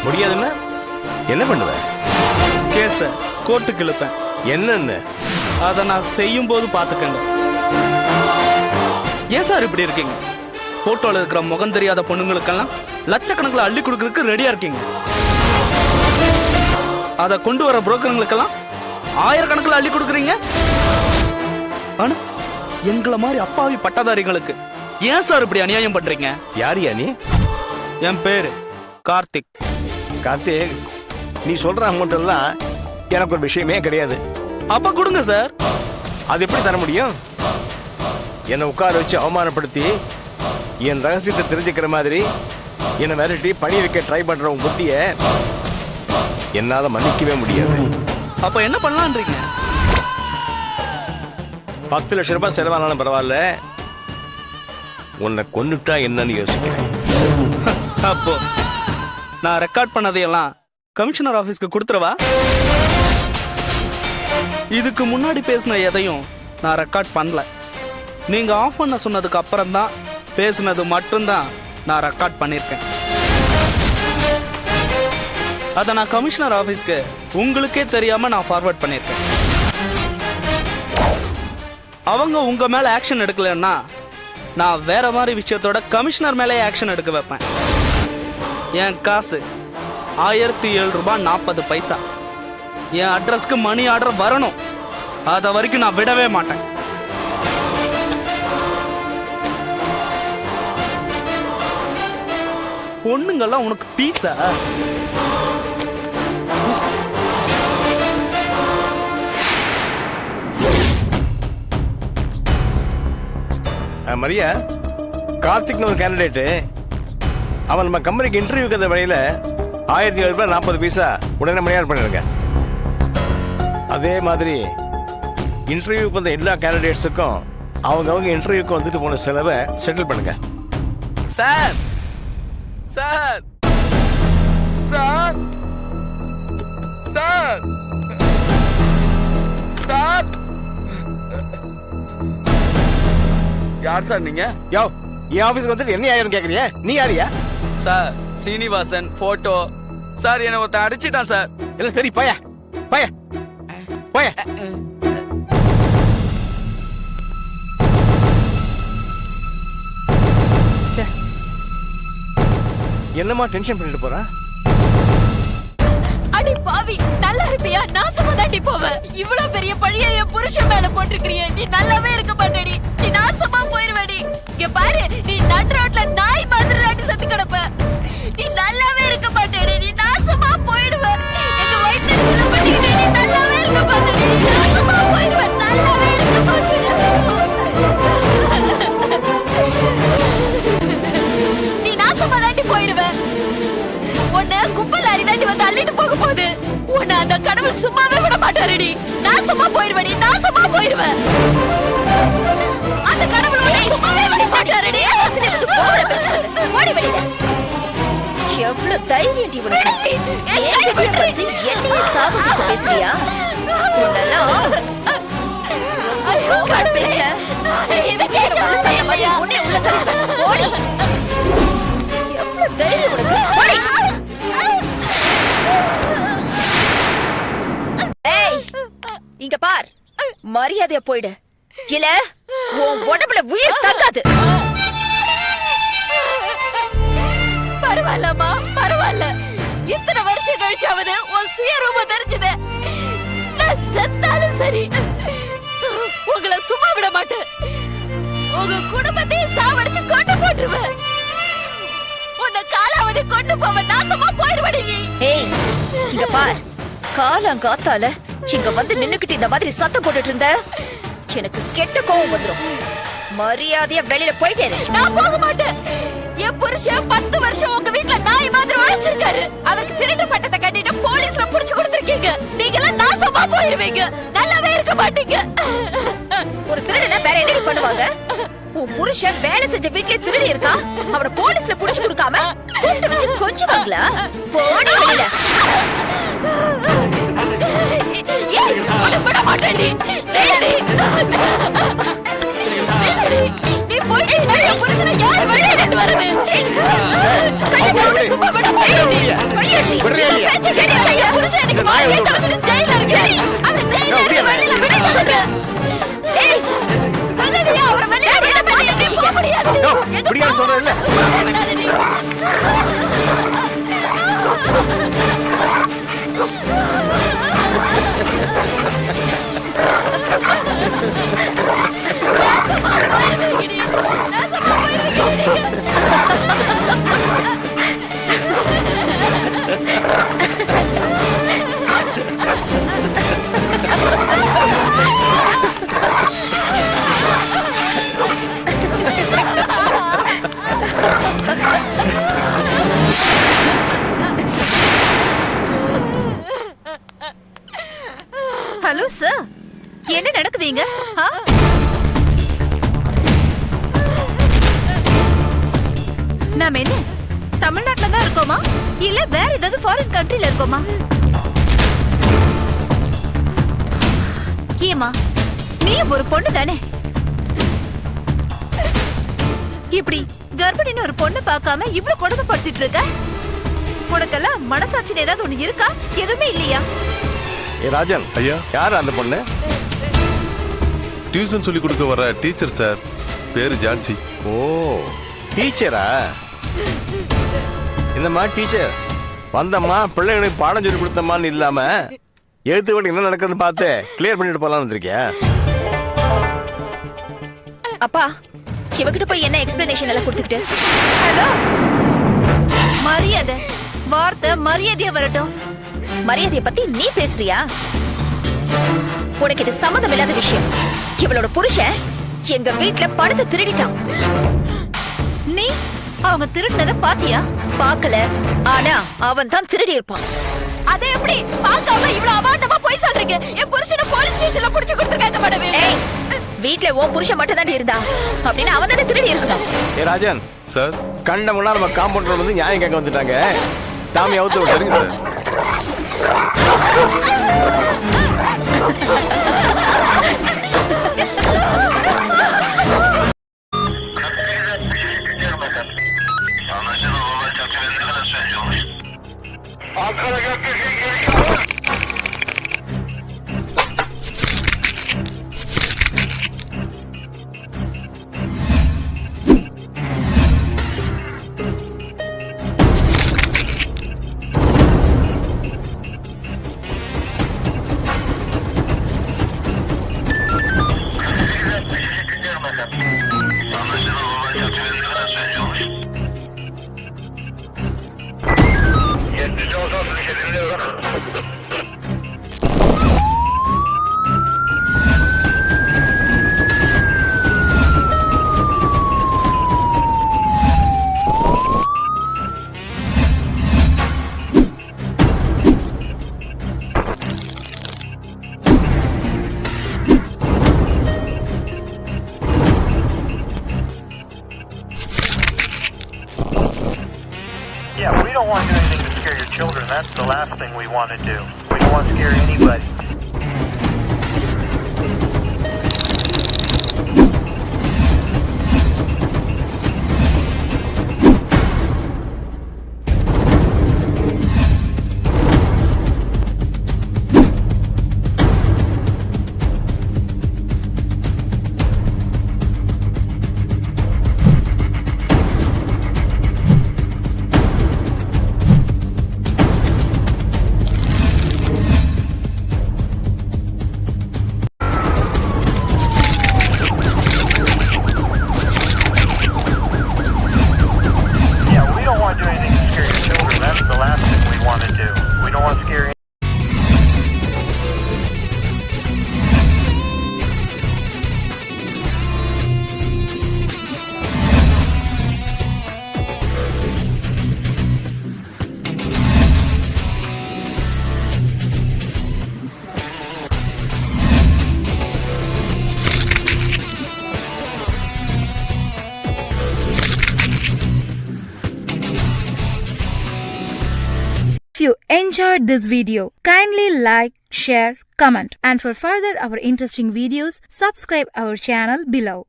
முடியாதுன்னா என்ன பண்ணுவ? கேஸ கோர்ட்டுக்கு இழுப்பேன். என்னன்னு அதை நான் செய்யும் போது பாத்துக்கங்க. ஏன் சார் இப்படி இருக்கீங்க? போட்டோல இருக்கிற முகம் தெரியாத பொண்ணுங்களுக்கெல்லாம் லட்சக்கணக்கில் அள்ளி கொடுக்கறதுக்கு ரெடியா இருக்கீங்க. அதை கொண்டு வர புரோக்கருங்களுக்கெல்லாம் ஆயிரக்கணக்கில் அள்ளி கொடுக்குறீங்க. ஆனா எங்களை மாதிரி அப்பாவி பட்டதாரிகளுக்கு ஏன் சார் இப்படி அநியாயம் பண்றீங்க? யாரியா நீ? என் பேரு கார்த்திக். கார்த்திக், நீ சொல்ற அமௌண்ட் எல்லாம் எனக்கு ஒரு விஷயமே கிடையாது. அப்ப கொடுங்க சார். அது எப்படி தர முடியும்? என்னை உட்கார வச்சு அவமானப்படுத்தி என் ரகசியத்தை தெரிஞ்சுக்கிற மாதிரி என்னை மிரட்டி பணி வைக்க ட்ரை பண்ற உன் புத்திய என்னால மன்னிக்கவே முடியாது. அப்ப என்ன பண்ணலான்றீங்க? 10 லட்சம் ரூபாய் செலவானாலும் பரவாயில்ல, உன்னை கொன்னுட்டா என்னன்னு யோசிக்கிறேன். அப்போ நான் ரெக்கார்ட் பண்ணதையெல்லாம் கமிஷனர் ஆபீஸ்க்கு கொடுத்துறவா? இதுக்கு முன்னாடி பேசின எதையும் நான் ரெக்கார்ட் பண்ணல. நீங்க ஆஃப் பண்ண சொன்னதுக்கு அப்புறம் தான் பேசினது மட்டும்தான் நான் ரெக்கார்ட் பண்ணிருக்கேன். அதை நான் கமிஷனர் ஆபீஸ்க்கு உங்களுக்கே தெரியாம நான் ஃபார்வர்ட் பண்ணிருக்கேன். அவங்க உங்க மேல ஆக்ஷன் எடுக்கலன்னா நான் வேற மாதிரி விஷயத்தோட கமிஷனர் மேலே ஆக்ஷன் எடுக்க வைப்பேன். என் காசு 1007 ரூபாய் 40 பைசா. என் அட்ரஸ்க்கு மணி ஆர்டர் வரணும். அத வரைக்கும் நான் விடவே மாட்டேன். பொண்ணுங்கெல்லாம் உனக்கு பீஸா? மரியா, கார்த்திக்னு ஒரு கேண்டிடேட்டு, அவன் நம்ம கம்பெனிக்கு இன்டர்வியூக்கு அந்த வழியில 1007 ரூபாய் 40 பைசா உடனே மணி ஆர்டர் பண்ணிடுங்க. அதே மாதிரி இன்டர்வியூக்கு வந்த எல்லா கேண்டிடேட்ஸுக்கும் அவங்க இன்டர்வியூக்கு வந்துட்டு போன செலவை செட்டில் பண்ணுங்க. Sir sir sir sir sir யார் சார் நீங்க? யோ, என் ஆபீஸ்க்கு வந்துட்டு என்ன ஆயிரம் கேக்குறியா? நீ யாரியா? Sir Srinivasan photo. சார் என்ன ஒருத்தன் அடிச்சிட்டான் சார். இல்ல சரி, போய போய போய. என்னமா டென்ஷன் பண்ணிட்டு போறா? அடி பாவி, நல்லா இருப்பியா? நாசமா தாண்டி போவ. இவ்வளவு பெரிய பழிய என் புருஷன் மேல போட்டுக்கிறிய. நீ நல்லாவே இருக்க மாட்டேடி. நீ நாசமா போயிருவடி. இங்க பாரு, நீ நடு ரோட்ல நாய் மாதிரி அடி செத்து கிடப்ப. நீ நல்லாவே இருக்க மாட்டேடி. நீ நாசமா போயிடுவ. எங்க வயித்துல பண்ணிக்கிட்டே நீ நல்லாவே இருக்க மாட்டேடி. நீ நாசமா போயிடுவ. நல்லாவே இருக்க மாட்டேடி. நீ நாசமா தாண்டி போயிடுவ. உன்னை கும்பல் அரிதாண்டி வந்து அள்ளிட்டு போக போகுது. உன்னை அந்த கடவுள் சும்மாவே விட மாட்டாருடி. நாசமா போயிருவடி. நாசமா போயிருவ. அந்த கடவுள் உன்னை சும்மாவே விட மாட்டாருடி. ஓடி வெளியில. எவ்வளவு தைரியம் டி உனக்கு? என்னையே சாகுது பேசுறியா? உன்னெல்லாம் பேசுற. இதை கேட்க உன்னை உள்ள தள்ளு. ஓடி. எவ்வளவு தைரியம் உனக்கு? ஓடி. இங்க பார், மரியாதையா போயிடு. இல்ல உன் உடம்புல உயிர் தங்காது. பரவாயில்லம்மா, பரவாயில்ல. இத்தனை வருஷம் கழிச்சாவது உன் சுயரூபம் தெரிஞ்சது. நான் செத்தாலும் சரி, உங்களை சும்மா விட மாட்டேன். உங்க குடும்பத்தையும் சாவடிச்சு கொண்டு போட்டுருவேன். உன்னை காலாவதி கொண்டு போவ. நாசமா போயிருவடி நீ. ஏய், இங்க பார், காலங்காத்தால இங்க வந்து நின்னுக்கிட்டு இந்த மாதிரி சத்தம் போட்டுட்டு இருந்த எனக்கு கெட்ட கோவம் வந்துரும். மரியாதையா வெளியில போயிட்டே இரு. நான் போக மாட்டேன். என் புருஷன் 10 வருஷம் உங்க வீட்டுல நாய் மாதிரி உழைச்சிருக்காரு. அவருக்கு திருட்டு பட்டத்தை கட்டிட்டு போலீஸ்ல புடிச்சு கொடுத்திருக்கீங்க. நீங்க எல்லாம் நாசமா போயிருவீங்க. நல்லாவே இருக்க மாட்டீங்க. ஒரு திருடனை வேற என்ன பண்ணுவாங்க? உன் புருஷன் வேலை செஞ்ச வீட்லயே திருடி இருக்கா. அவனை போலீஸ்ல புடிச்சு கொடுக்காம கூட்டு வச்சு கொஞ்சுவாங்களா? போடி வெளியில. விட மாட்டேன். நீ போயிட்டு புருஷனை யார் வெளியிட்டு வருது? சும்மா விட மாட்டேன். என் புருஷன் எனக்கு மாலையை தொலைச்சிட்டு ஜெயில இருக்காரு. அவர் ஜெயில இருக்க வழியில விடுன்னு சொல்றேன். ஏய், சொல்லுடியா, அவரை வெளியே விட மாட்டேன். நீ போக முடியாது. இப்படியா சொல்றேன்ல? சும்மா விடாத நீ. ஹலோ சார், என்ன நடக்குதுங்க? நாம என்ன தமிழ்நாட்டுல தான் இருக்கோமா இல்ல வேற ஏதாவது ஃபாரின் கண்ட்ரில இருக்கோமா? ஏமா நீ ஒரு பொண்ணு தானே? இப்படி கர்ப்பிணின்னு ஒரு பொண்ணு பார்க்காம இவ்வளவு கொடுமைப்படுத்திட்டு இருக்க? உனக்கெல்லாம் மனசாட்சின்னு ஏதாவது ஒண்ணு இருக்கா? எதுவுமே இல்லையா? ஏ ராஜன், ஐயா, யார் அந்த பொண்ணு? டியூஷன் சொல்லி கொடுக்க வர டீச்சர் சார். பேரு ஜான்சி. ஓ, டீச்சரா? இந்தம்மா டீச்சர் வந்தம்மா பிள்ளைகளுக்கு பாடம் சொல்லி கொடுத்தம்மான்னு இல்லாம எழுத்து வீட்டுக்கு என்ன நடக்குதுன்னு பார்த்து கிளியர் பண்ணிட்டு போலாம்னு வந்திருக்கியா? அப்பா, இவகிட்ட போய் என்ன எக்ஸ்பிளனேஷன் எல்லாம் கொடுத்துக்கிட்டு? ஹலோ, மரியாதை வார்த்தை மரியாதையா வரட்டும். மரியாதைய பத்தி நீ பேசுறியா? உனக்கு இது சம்மதம் இல்லாத விஷயம். இவளோட புருஷன் எங்க வீட்ல பணத்தை திருடிட்டான். நீ அவங்க திருடினத பாத்தியா? பாக்கல, ஆனா அவன் தான் திருடி இருப்பான். அதே எப்படி பார்க்காம இவ்வளவு அபாண்டமா போய் சொல்றீங்க? என் புருஷனை போலீஸ் ஸ்டேஷன்ல புடிச்சு கொடுத்துருக்காங்க மேடம். வீட்ல உன் புருஷன் மட்டும் தான் இருந்தா அப்படின்னு அவன் தானே திருடி இருக்கணும். ஏ ராஜன் சார், கண்டமுன்னா நம்ம காம்பவுண்டர் வந்து நியாயம் கேட்க வந்துட்டாங்க. தாமி அவுத்து விட்டுருங்க sir. Yeah, we don't want to do anything to scare your children. That's the last thing we want to do. We don't want to scare anybody. If you enjoyed this video, kindly like, share, comment, and for further our interesting videos, subscribe our channel below.